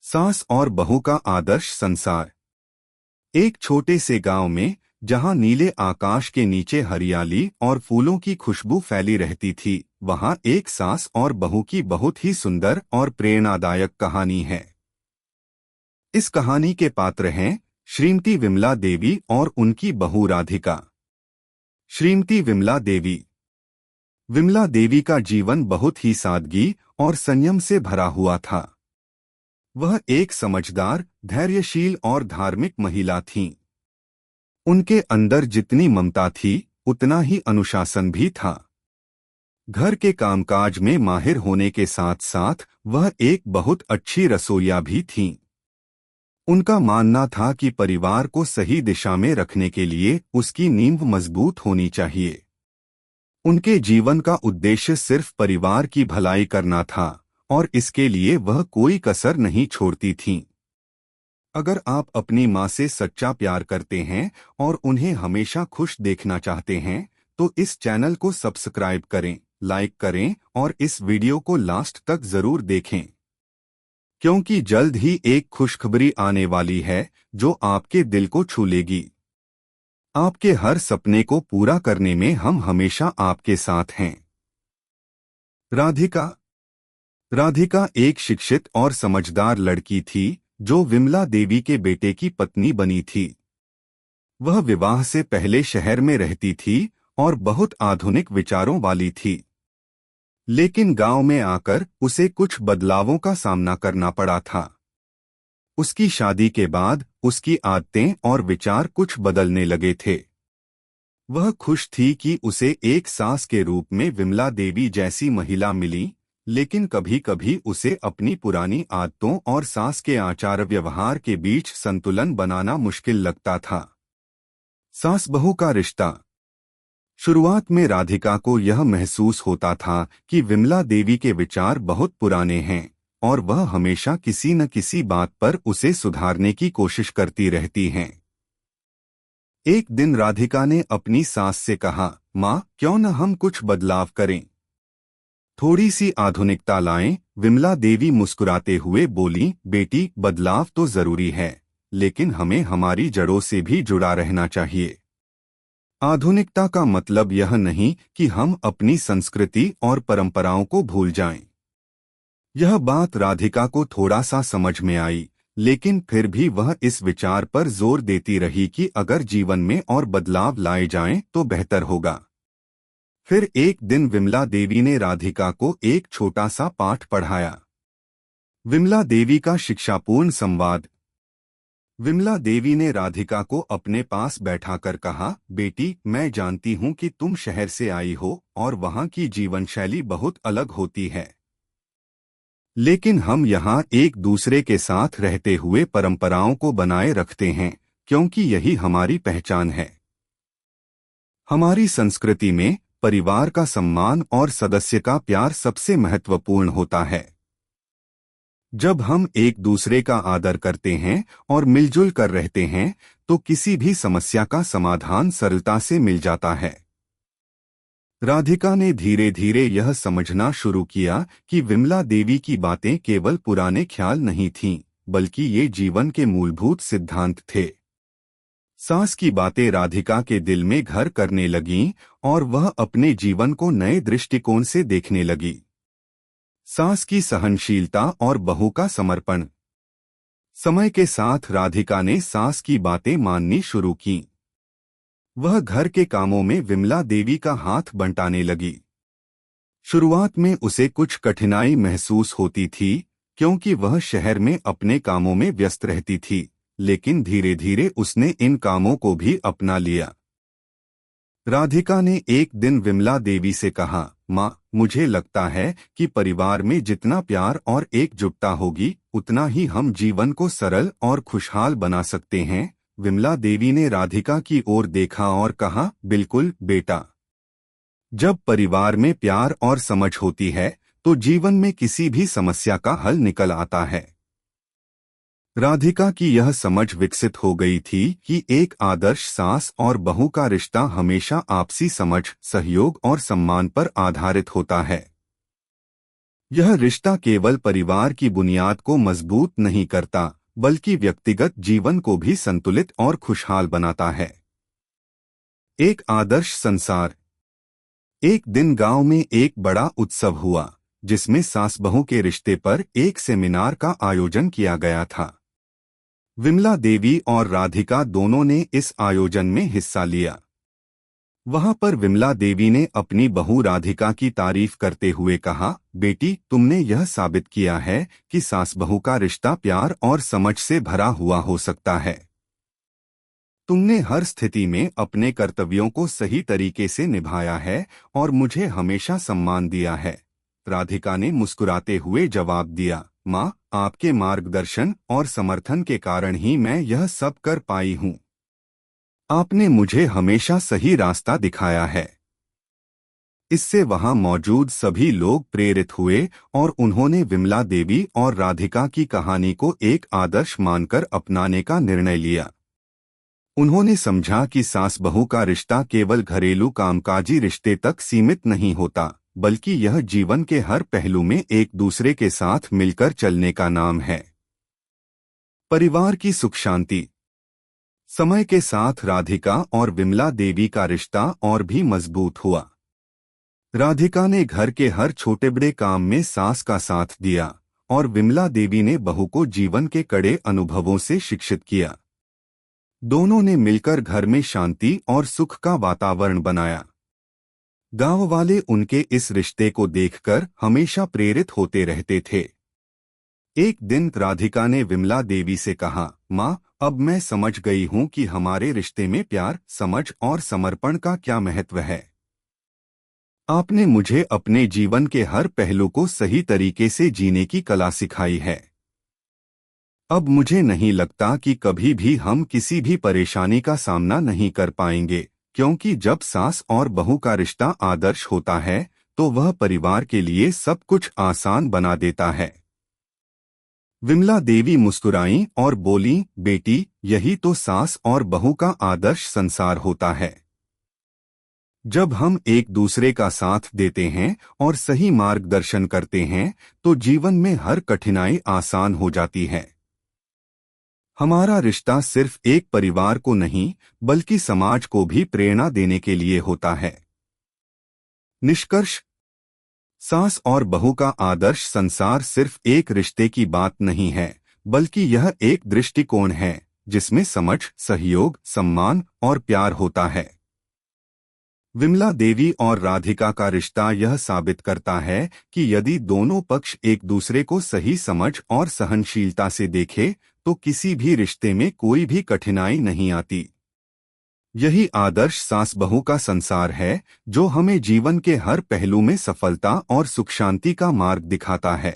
सास और बहू का आदर्श संसार। एक छोटे से गांव में, जहां नीले आकाश के नीचे हरियाली और फूलों की खुशबू फैली रहती थी, वहां एक सास और बहू की बहुत ही सुंदर और प्रेरणादायक कहानी है। इस कहानी के पात्र हैं श्रीमती विमला देवी और उनकी बहू राधिका। श्रीमती विमला देवी। विमला देवी का जीवन बहुत ही सादगी और संयम से भरा हुआ था। वह एक समझदार, धैर्यशील और धार्मिक महिला थीं। उनके अंदर जितनी ममता थी, उतना ही अनुशासन भी था। घर के कामकाज में माहिर होने के साथ साथ वह एक बहुत अच्छी रसोइया भी थीं। उनका मानना था कि परिवार को सही दिशा में रखने के लिए उसकी नींव मजबूत होनी चाहिए। उनके जीवन का उद्देश्य सिर्फ परिवार की भलाई करना था, और इसके लिए वह कोई कसर नहीं छोड़ती थीं। अगर आप अपनी माँ से सच्चा प्यार करते हैं और उन्हें हमेशा खुश देखना चाहते हैं, तो इस चैनल को सब्सक्राइब करें, लाइक करें और इस वीडियो को लास्ट तक जरूर देखें, क्योंकि जल्द ही एक खुशखबरी आने वाली है जो आपके दिल को छू लेगी। आपके हर सपने को पूरा करने में हम हमेशा आपके साथ हैं। राधिका। राधिका एक शिक्षित और समझदार लड़की थी जो विमला देवी के बेटे की पत्नी बनी थी। वह विवाह से पहले शहर में रहती थी और बहुत आधुनिक विचारों वाली थी। लेकिन गांव में आकर उसे कुछ बदलावों का सामना करना पड़ा था। उसकी शादी के बाद उसकी आदतें और विचार कुछ बदलने लगे थे। वह खुश थी कि उसे एक सास के रूप में विमला देवी जैसी महिला मिली, लेकिन कभी कभी उसे अपनी पुरानी आदतों और सास के आचार व्यवहार के बीच संतुलन बनाना मुश्किल लगता था। सास बहू का रिश्ता। शुरुआत में राधिका को यह महसूस होता था कि विमला देवी के विचार बहुत पुराने हैं और वह हमेशा किसी न किसी बात पर उसे सुधारने की कोशिश करती रहती हैं। एक दिन राधिका ने अपनी सास से कहा, माँ, क्यों न हम कुछ बदलाव करें, थोड़ी सी आधुनिकता लाएं। विमला देवी मुस्कुराते हुए बोली, बेटी, बदलाव तो जरूरी है, लेकिन हमें हमारी जड़ों से भी जुड़ा रहना चाहिए। आधुनिकता का मतलब यह नहीं कि हम अपनी संस्कृति और परंपराओं को भूल जाएं। यह बात राधिका को थोड़ा सा समझ में आई, लेकिन फिर भी वह इस विचार पर जोर देती रही कि अगर जीवन में और बदलाव लाए जाएं तो बेहतर होगा। फिर एक दिन विमला देवी ने राधिका को एक छोटा सा पाठ पढ़ाया। विमला देवी का शिक्षापूर्ण संवाद। विमला देवी ने राधिका को अपने पास बैठाकर कहा, बेटी, मैं जानती हूं कि तुम शहर से आई हो और वहां की जीवन शैली बहुत अलग होती है, लेकिन हम यहाँ एक दूसरे के साथ रहते हुए परंपराओं को बनाए रखते हैं, क्योंकि यही हमारी पहचान है। हमारी संस्कृति में परिवार का सम्मान और सदस्य का प्यार सबसे महत्वपूर्ण होता है। जब हम एक दूसरे का आदर करते हैं और मिलजुल कर रहते हैं, तो किसी भी समस्या का समाधान सरलता से मिल जाता है। राधिका ने धीरे धीरे यह समझना शुरू किया कि विमला देवी की बातें केवल पुराने ख्याल नहीं थीं, बल्कि ये जीवन के मूलभूत सिद्धांत थे। सास की बातें राधिका के दिल में घर करने लगीं और वह अपने जीवन को नए दृष्टिकोण से देखने लगी। सास की सहनशीलता और बहू का समर्पण। समय के साथ राधिका ने सास की बातें माननी शुरू की। वह घर के कामों में विमला देवी का हाथ बंटाने लगी। शुरुआत में उसे कुछ कठिनाई महसूस होती थी, क्योंकि वह शहर में अपने कामों में व्यस्त रहती थी, लेकिन धीरे धीरे उसने इन कामों को भी अपना लिया। राधिका ने एक दिन विमला देवी से कहा, माँ, मुझे लगता है कि परिवार में जितना प्यार और एकजुटता होगी, उतना ही हम जीवन को सरल और खुशहाल बना सकते हैं। विमला देवी ने राधिका की ओर देखा और कहा, बिल्कुल बेटा। जब परिवार में प्यार और समझ होती है, तो जीवन में किसी भी समस्या का हल निकल आता है। राधिका की यह समझ विकसित हो गई थी कि एक आदर्श सास और बहू का रिश्ता हमेशा आपसी समझ, सहयोग और सम्मान पर आधारित होता है। यह रिश्ता केवल परिवार की बुनियाद को मजबूत नहीं करता, बल्कि व्यक्तिगत जीवन को भी संतुलित और खुशहाल बनाता है। एक आदर्श संसार। एक दिन गांव में एक बड़ा उत्सव हुआ, जिसमें सास बहू के रिश्ते पर एक सेमिनार का आयोजन किया गया था। विमला देवी और राधिका दोनों ने इस आयोजन में हिस्सा लिया। वहां पर विमला देवी ने अपनी बहू राधिका की तारीफ करते हुए कहा, बेटी, तुमने यह साबित किया है कि सास बहू का रिश्ता प्यार और समझ से भरा हुआ हो सकता है। तुमने हर स्थिति में अपने कर्तव्यों को सही तरीके से निभाया है और मुझे हमेशा सम्मान दिया है। राधिका ने मुस्कुराते हुए जवाब दिया, माँ, आपके मार्गदर्शन और समर्थन के कारण ही मैं यह सब कर पाई हूँ। आपने मुझे हमेशा सही रास्ता दिखाया है। इससे वहां मौजूद सभी लोग प्रेरित हुए और उन्होंने विमला देवी और राधिका की कहानी को एक आदर्श मानकर अपनाने का निर्णय लिया। उन्होंने समझा कि सास बहू का रिश्ता केवल घरेलू कामकाजी रिश्ते तक सीमित नहीं होता, बल्कि यह जीवन के हर पहलू में एक दूसरे के साथ मिलकर चलने का नाम है। परिवार की सुख शांति। समय के साथ राधिका और विमला देवी का रिश्ता और भी मजबूत हुआ। राधिका ने घर के हर छोटे बड़े काम में सास का साथ दिया और विमला देवी ने बहू को जीवन के कड़े अनुभवों से शिक्षित किया। दोनों ने मिलकर घर में शांति और सुख का वातावरण बनाया। गांव वाले उनके इस रिश्ते को देखकर हमेशा प्रेरित होते रहते थे। एक दिन राधिका ने विमला देवी से कहा, माँ, अब मैं समझ गई हूँ कि हमारे रिश्ते में प्यार, समझ और समर्पण का क्या महत्व है। आपने मुझे अपने जीवन के हर पहलू को सही तरीके से जीने की कला सिखाई है। अब मुझे नहीं लगता कि कभी भी हम किसी भी परेशानी का सामना नहीं कर पाएंगे, क्योंकि जब सास और बहू का रिश्ता आदर्श होता है तो वह परिवार के लिए सब कुछ आसान बना देता है। विमला देवी मुस्कुराईं और बोलीं, बेटी, यही तो सास और बहू का आदर्श संसार होता है। जब हम एक दूसरे का साथ देते हैं और सही मार्गदर्शन करते हैं तो जीवन में हर कठिनाई आसान हो जाती है। हमारा रिश्ता सिर्फ एक परिवार को नहीं, बल्कि समाज को भी प्रेरणा देने के लिए होता है। निष्कर्ष। सास और बहू का आदर्श संसार सिर्फ एक रिश्ते की बात नहीं है, बल्कि यह एक दृष्टिकोण है जिसमें समझ, सहयोग, सम्मान और प्यार होता है। विमला देवी और राधिका का रिश्ता यह साबित करता है कि यदि दोनों पक्ष एक दूसरे को सही समझ और सहनशीलता से देखें तो किसी भी रिश्ते में कोई भी कठिनाई नहीं आती। यही आदर्श सास बहू का संसार है जो हमें जीवन के हर पहलू में सफलता और सुख शांति का मार्ग दिखाता है।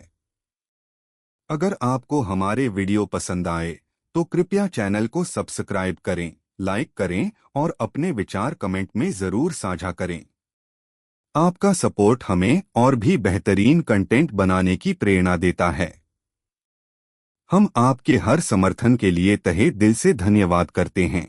अगर आपको हमारे वीडियो पसंद आए तो कृपया चैनल को सब्सक्राइब करें, लाइक करें और अपने विचार कमेंट में जरूर साझा करें। आपका सपोर्ट हमें और भी बेहतरीन कंटेंट बनाने की प्रेरणा देता है। हम आपके हर समर्थन के लिए तहे दिल से धन्यवाद करते हैं।